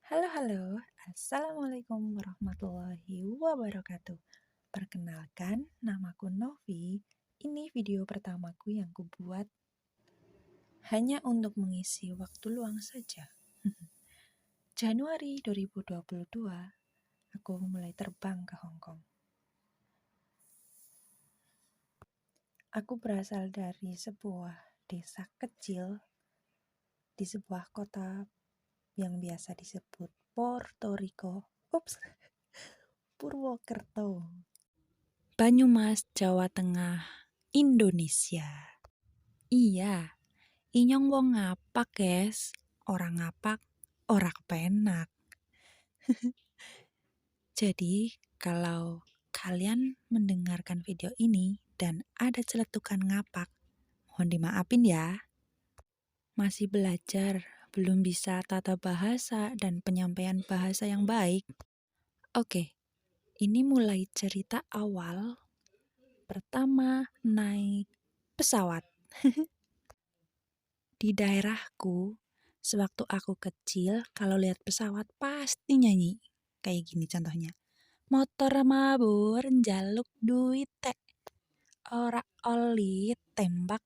Halo, Assalamualaikum warahmatullahi wabarakatuh. Perkenalkan, namaku Novi. Ini video pertamaku yang kubuat hanya untuk mengisi waktu luang saja. Januari 2022, aku mulai terbang ke Hong Kong. Aku berasal dari sebuah desa kecil di sebuah kota yang biasa disebut Puerto Rico. Purwokerto. Banyumas, Jawa Tengah, Indonesia. Iya, inyong wong ngapak, guys. Orang ngapak, ora kepenak. Jadi, kalau kalian mendengarkan video ini dan ada celetukan ngapak, mohon dimaafin ya. Masih belajar, belum bisa tata bahasa dan penyampaian bahasa yang baik. Oke, ini mulai cerita awal. Pertama, naik pesawat. Di daerahku, sewaktu aku kecil, kalau lihat pesawat pasti nyanyi. Kayak gini contohnya. Motor mabur, njaluk duit teh. Ora oli tembak.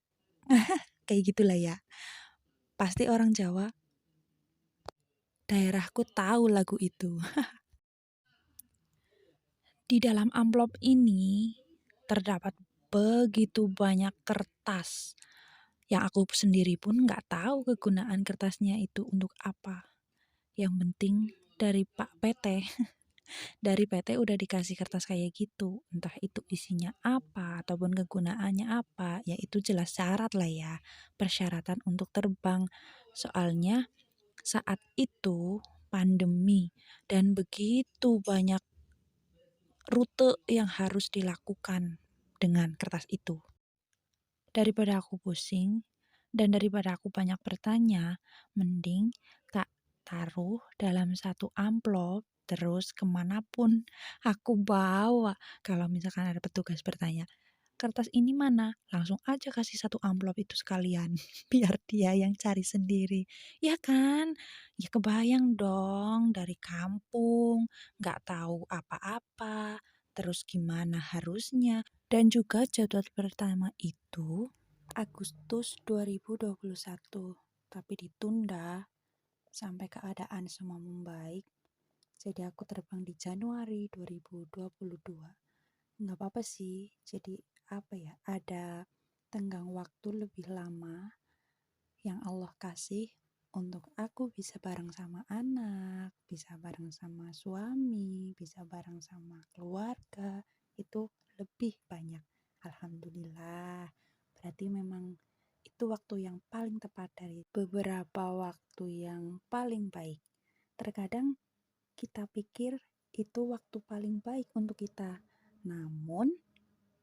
Kayak gitulah ya. Pasti orang Jawa, daerahku tahu lagu itu. Di dalam amplop ini terdapat begitu banyak kertas. Yang aku sendiri pun nggak tahu kegunaan kertasnya itu untuk apa. Yang penting dari Pak PT, dari PT udah dikasih kertas kayak gitu. Entah itu isinya apa ataupun kegunaannya apa, ya itu jelas syarat lah ya. Persyaratan untuk terbang. Soalnya saat itu pandemi dan begitu banyak rute yang harus dilakukan dengan kertas itu. Daripada aku pusing dan daripada aku banyak bertanya, mending tak taruh dalam satu amplop terus kemanapun aku bawa. Kalau misalkan ada petugas bertanya, kertas ini mana? Langsung aja kasih satu amplop itu sekalian. Biar dia yang cari sendiri. Ya kan? Ya kebayang dong dari kampung, gak tahu apa-apa, terus gimana harusnya. Dan juga jadwal pertama itu Agustus 2021, tapi ditunda sampai keadaan semua membaik. Jadi aku terbang di Januari 2022. Nggak apa-apa sih, jadi apa ya, ada tenggang waktu lebih lama yang Allah kasih untuk aku bisa bareng sama anak, bisa bareng sama suami, bisa bareng sama keluarga, itu lebih banyak. Alhamdulillah, berarti memang itu waktu yang paling tepat dari beberapa waktu yang paling baik. Terkadang kita pikir itu waktu paling baik untuk kita, namun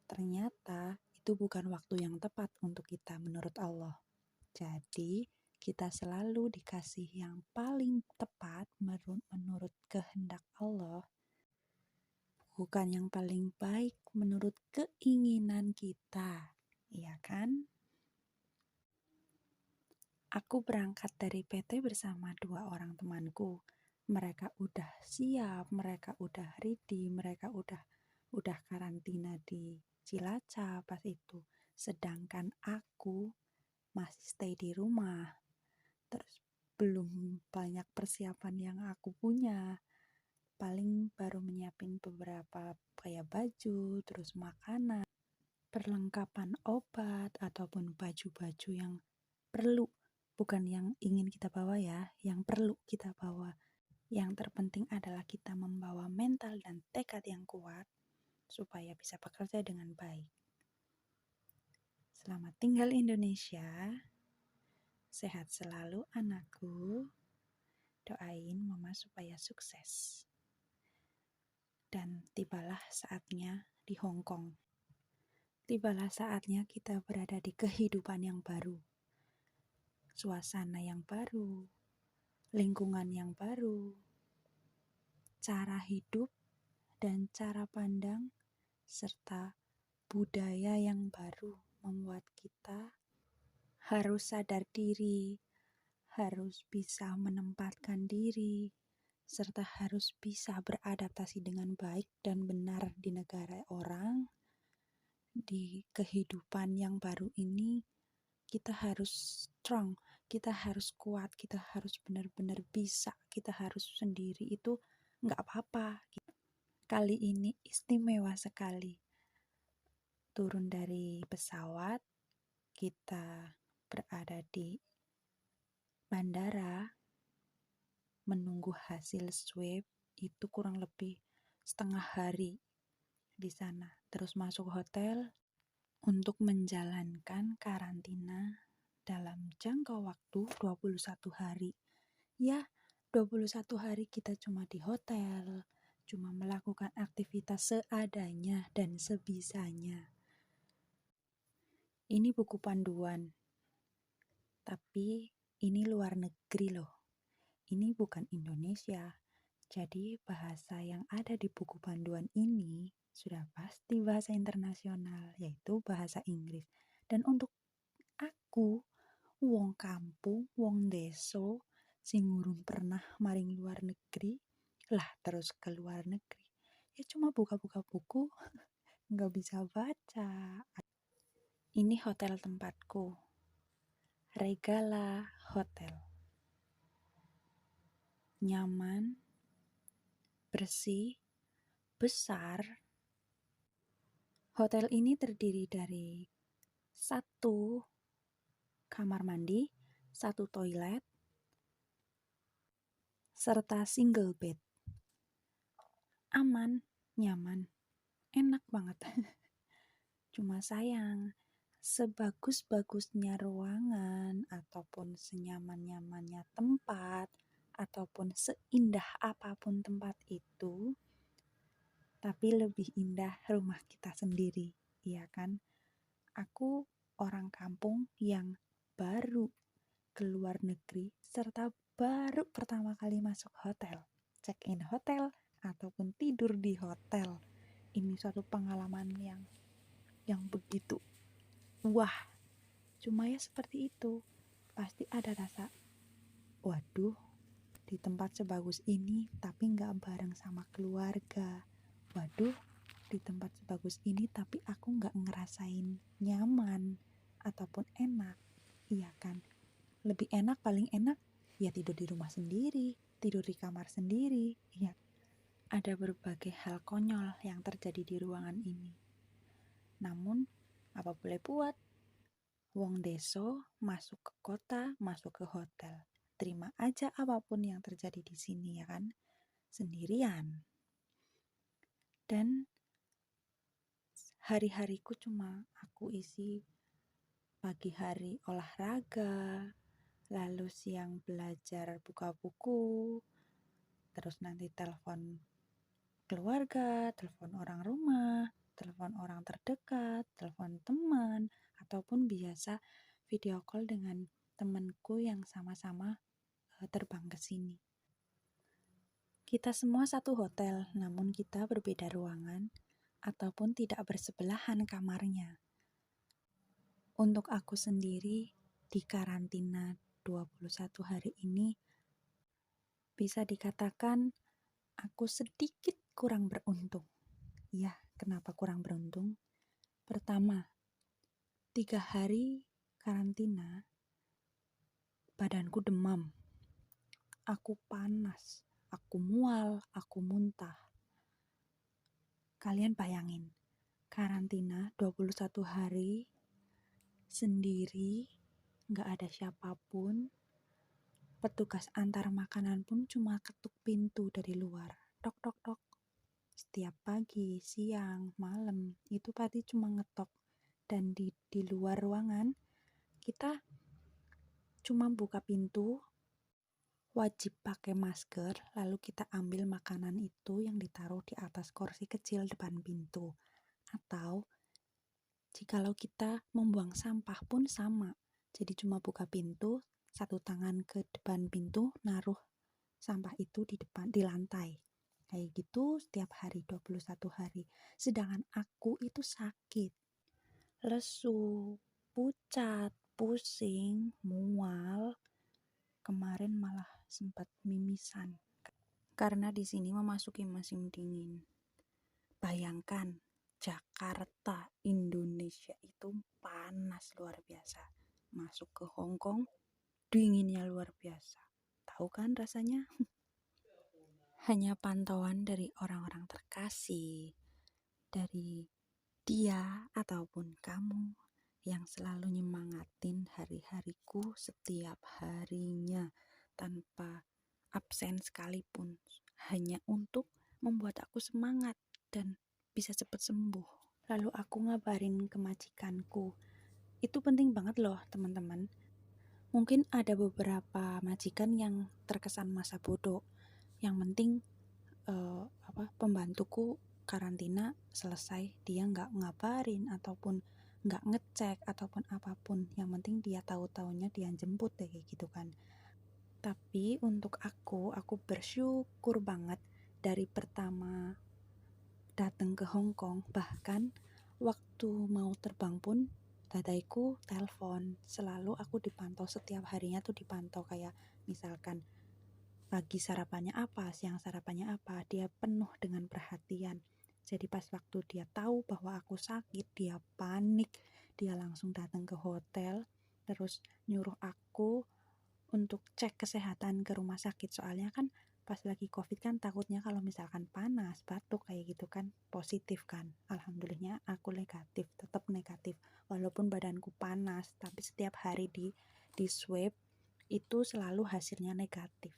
ternyata itu bukan waktu yang tepat untuk kita menurut Allah. Jadi, kita selalu dikasih yang paling tepat menurut kehendak Allah, bukan yang paling baik menurut keinginan kita. Iya kan? Aku berangkat dari PT bersama 2 orang temanku. Mereka udah siap, mereka udah ready, mereka udah karantina di Cilacap pas itu. Sedangkan aku masih stay di rumah. Terus belum banyak persiapan yang aku punya. Paling baru menyiapin beberapa kayak baju, terus makanan, perlengkapan obat ataupun baju-baju yang perlu, bukan yang ingin kita bawa ya, yang perlu kita bawa. Yang terpenting adalah kita membawa mental dan tekad yang kuat supaya bisa bekerja dengan baik. Selamat tinggal Indonesia. Sehat selalu anakku. Doain mama supaya sukses. Dan tibalah saatnya di Hong Kong. Tibalah saatnya kita berada di kehidupan yang baru. Suasana yang baru, lingkungan yang baru, cara hidup dan cara pandang, serta budaya yang baru membuat kita harus sadar diri, harus bisa menempatkan diri, serta harus bisa beradaptasi dengan baik dan benar di negara orang. Di kehidupan yang baru ini, kita harus strong, kita harus kuat, kita harus benar-benar bisa, kita harus sendiri itu nggak apa-apa. Kali ini istimewa sekali. Turun dari pesawat, kita berada di bandara, menunggu hasil swab itu kurang lebih setengah hari di sana. Terus masuk hotel untuk menjalankan karantina dalam jangka waktu 21 hari. Ya, 21 hari kita cuma di hotel, cuma melakukan aktivitas seadanya dan sebisanya. Ini buku panduan, tapi ini luar negeri loh. Ini bukan Indonesia. Jadi bahasa yang ada di buku panduan ini sudah pasti bahasa internasional, yaitu bahasa Inggris. Dan untuk aku, wong kampung, wong deso, sing urung pernah maring luar negeri, lah terus ke luar negeri. Ya cuma buka-buka buku, nggak bisa baca. Ini hotel tempatku, Regala Hotel. Nyaman, bersih, besar. Hotel ini terdiri dari 1 kamar mandi, 1 toilet, serta single bed. Aman, nyaman, enak banget. Cuma sayang, sebagus-bagusnya ruangan ataupun senyaman-nyamannya tempat ataupun seindah apapun tempat itu, tapi lebih indah rumah kita sendiri, iya kan? Aku orang kampung yang baru keluar negeri serta baru pertama kali masuk hotel, check-in hotel ataupun tidur di hotel. Ini suatu pengalaman yang begitu wah. Cuma ya seperti itu, pasti ada rasa waduh, di tempat sebagus ini tapi nggak bareng sama keluarga. Waduh, di tempat sebagus ini tapi aku nggak ngerasain nyaman ataupun enak. Iya kan? Lebih enak, paling enak ya tidur di rumah sendiri, tidur di kamar sendiri. Iya. Ada berbagai hal konyol yang terjadi di ruangan ini. Namun, apa boleh buat? Wong deso masuk ke kota, masuk ke hotel. Terima aja apapun yang terjadi di sini, ya kan? Sendirian. Dan hari-hariku cuma aku isi pagi hari olahraga, lalu siang belajar buka buku, terus nanti telepon keluarga, telepon orang rumah, telepon orang terdekat, telepon teman, ataupun biasa video call dengan temanku yang sama-sama terbang ke sini. Kita semua satu hotel, namun kita berbeda ruangan ataupun tidak bersebelahan kamarnya. Untuk aku sendiri di karantina 21 hari ini bisa dikatakan aku sedikit kurang beruntung. Ya, kenapa kurang beruntung? Pertama, 3 hari karantina, badanku demam, aku panas, aku mual, aku muntah. Kalian bayangin, karantina 21 hari, sendiri, gak ada siapapun, petugas antar makanan pun cuma ketuk pintu dari luar, tok tok tok. Setiap pagi, siang, malam, itu pasti cuma ngetok. Dan di luar ruangan, kita cuma buka pintu, wajib pakai masker, lalu kita ambil makanan itu yang ditaruh di atas kursi kecil depan pintu. Atau jikalau kita membuang sampah pun sama, jadi cuma buka pintu, satu tangan ke depan pintu, naruh sampah itu di depan, di lantai. Kayak gitu setiap hari 21 hari. Sedangkan aku itu sakit, lesu, pucat, pusing, mual. Kemarin malah sempat mimisan. karena di sini memasuki musim dingin. Bayangkan, Jakarta, Indonesia itu panas luar biasa. Masuk ke Hong Kong, dinginnya luar biasa. Tahu kan rasanya? Hanya pantauan dari orang-orang terkasih, dari dia ataupun kamu yang selalu nyemangatin hari-hariku setiap harinya tanpa absen sekalipun, hanya untuk membuat aku semangat dan bisa cepat sembuh. Lalu aku ngabarin ke majikanku. Itu penting banget loh teman-teman. Mungkin ada beberapa majikan yang terkesan masa bodoh. Yang penting pembantuku karantina selesai, dia nggak ngabarin ataupun nggak ngecek ataupun apapun. Yang penting dia tahu-taunya dia jemput deh, kayak gitu kan. Tapi untuk aku bersyukur banget dari pertama datang ke Hong Kong, bahkan waktu mau terbang pun dadaiku telepon. Selalu aku dipantau, setiap harinya tuh dipantau, kayak misalkan pagi sarapannya apa, siang sarapannya apa, dia penuh dengan perhatian. Jadi pas waktu dia tahu bahwa aku sakit, dia panik, dia langsung datang ke hotel, terus nyuruh aku untuk cek kesehatan ke rumah sakit. Soalnya kan pas lagi COVID kan takutnya kalau misalkan panas, batuk kayak gitu kan positif kan. Alhamdulillahnya aku negatif, tetap negatif. Walaupun badanku panas, tapi setiap hari di swab itu selalu hasilnya negatif.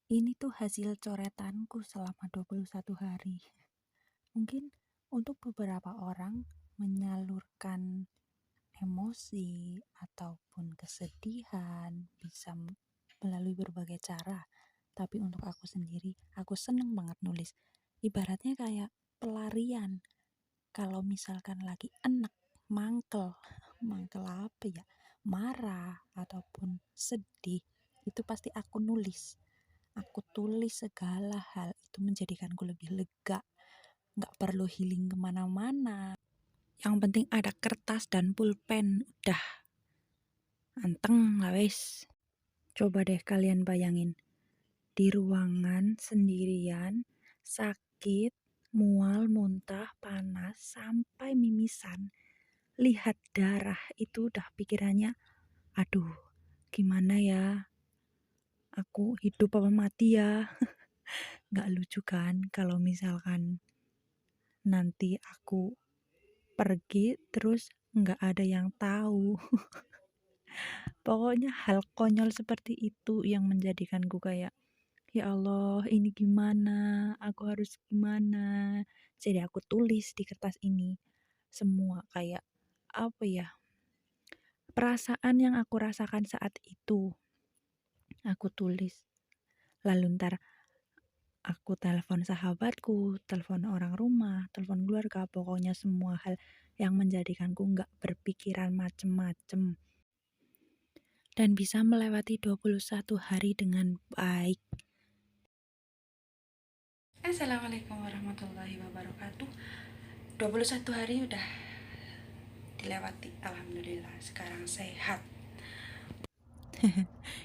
Ini tuh hasil coretanku selama 21 hari. Mungkin untuk beberapa orang menyalurkan emosi ataupun kesedihan bisa melalui berbagai cara. Tapi untuk aku sendiri, aku seneng banget nulis. Ibaratnya kayak pelarian. Kalau misalkan lagi enek, mangkel apa ya, marah ataupun sedih, itu pasti aku nulis. Aku tulis segala hal, itu menjadikanku lebih lega. Gak perlu healing kemana-mana. Yang penting ada kertas dan pulpen, udah anteng lah wes. Coba deh kalian bayangin, di ruangan sendirian, sakit, mual, muntah, panas, sampai mimisan, lihat darah itu udah pikirannya, aduh gimana ya, aku hidup apa mati ya. Gak lucu kan kalau misalkan nanti aku pergi terus gak ada yang tahu. Pokoknya hal konyol seperti itu yang menjadikanku kayak, ya Allah ini gimana, aku harus gimana. Jadi aku tulis di kertas ini semua, kayak apa ya, perasaan yang aku rasakan saat itu aku tulis. Lalu ntar aku telepon sahabatku, telepon orang rumah, telepon keluarga, pokoknya semua hal yang menjadikanku gak berpikiran macem-macem dan bisa melewati 21 hari dengan baik. Assalamualaikum warahmatullahi wabarakatuh. 21 hari udah dilewati, alhamdulillah sekarang sehat.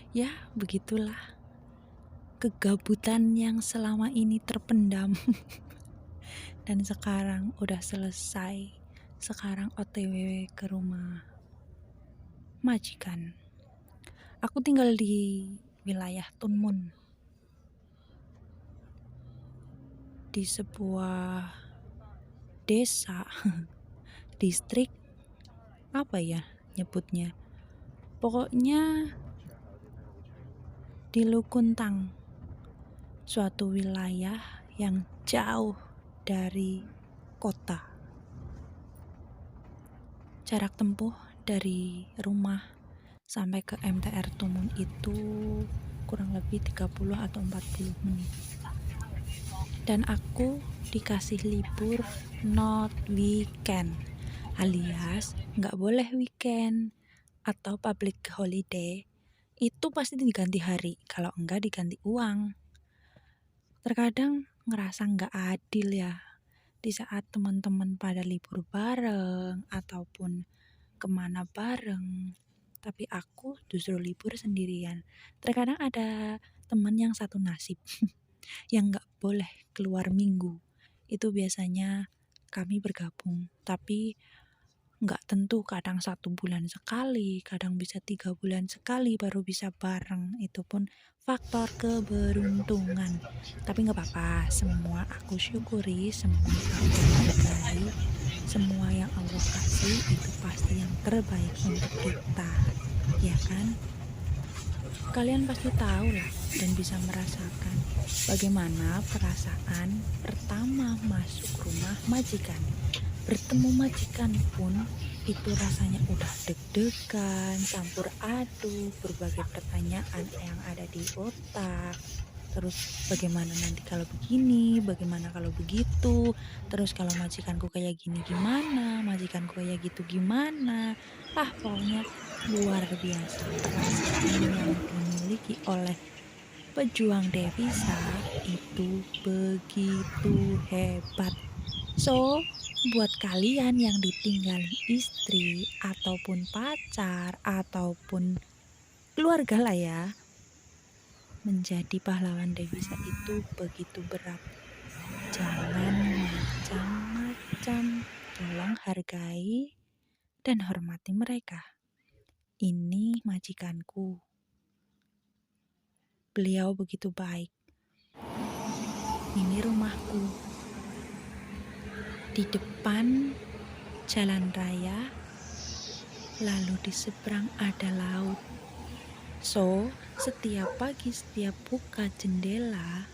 Ya begitulah kegabutan yang selama ini terpendam. Dan sekarang udah selesai. Sekarang OTW ke rumah majikan. Aku tinggal di wilayah Tuen Mun, di sebuah desa, distrik, apa ya nyebutnya, pokoknya di Lukuntang, suatu wilayah yang jauh dari kota. Jarak tempuh dari rumah sampai ke MTR Tuen Mun itu kurang lebih 30 atau 40 menit. Dan aku dikasih libur not weekend, alias nggak boleh weekend atau public holiday itu pasti diganti hari, kalau enggak diganti uang. Terkadang ngerasa nggak adil ya, di saat teman-teman pada libur bareng ataupun kemana bareng, tapi aku justru libur sendirian. Terkadang ada teman yang satu nasib, yang nggak boleh keluar minggu. Itu biasanya kami bergabung, tapi nggak tentu, kadang 1 bulan sekali, kadang bisa 3 bulan sekali baru bisa bareng. Itu pun faktor keberuntungan. Tapi nggak apa-apa, semua aku syukuri, semua aku hargai, semua yang Allah kasih itu pasti yang terbaik untuk kita, ya kan? Kalian pasti tahu lah dan bisa merasakan bagaimana perasaan pertama masuk rumah majikan. Bertemu majikan pun itu rasanya udah deg-degan, campur aduk, berbagai pertanyaan yang ada di otak. Terus bagaimana nanti kalau begini, bagaimana kalau begitu, terus kalau majikanku kayak gini gimana, majikanku kayak gitu gimana. Pokoknya luar biasa perasaan yang dimiliki oleh pejuang devisa itu begitu hebat. So, buat kalian yang ditinggalin istri ataupun pacar ataupun keluarga lah ya, menjadi pahlawan devisa itu begitu berat. Jangan macam-macam, tolong hargai dan hormati mereka. Ini majikanku, beliau begitu baik. Ini rumahku, di depan jalan raya, lalu di seberang ada laut. So, setiap pagi, setiap buka jendela,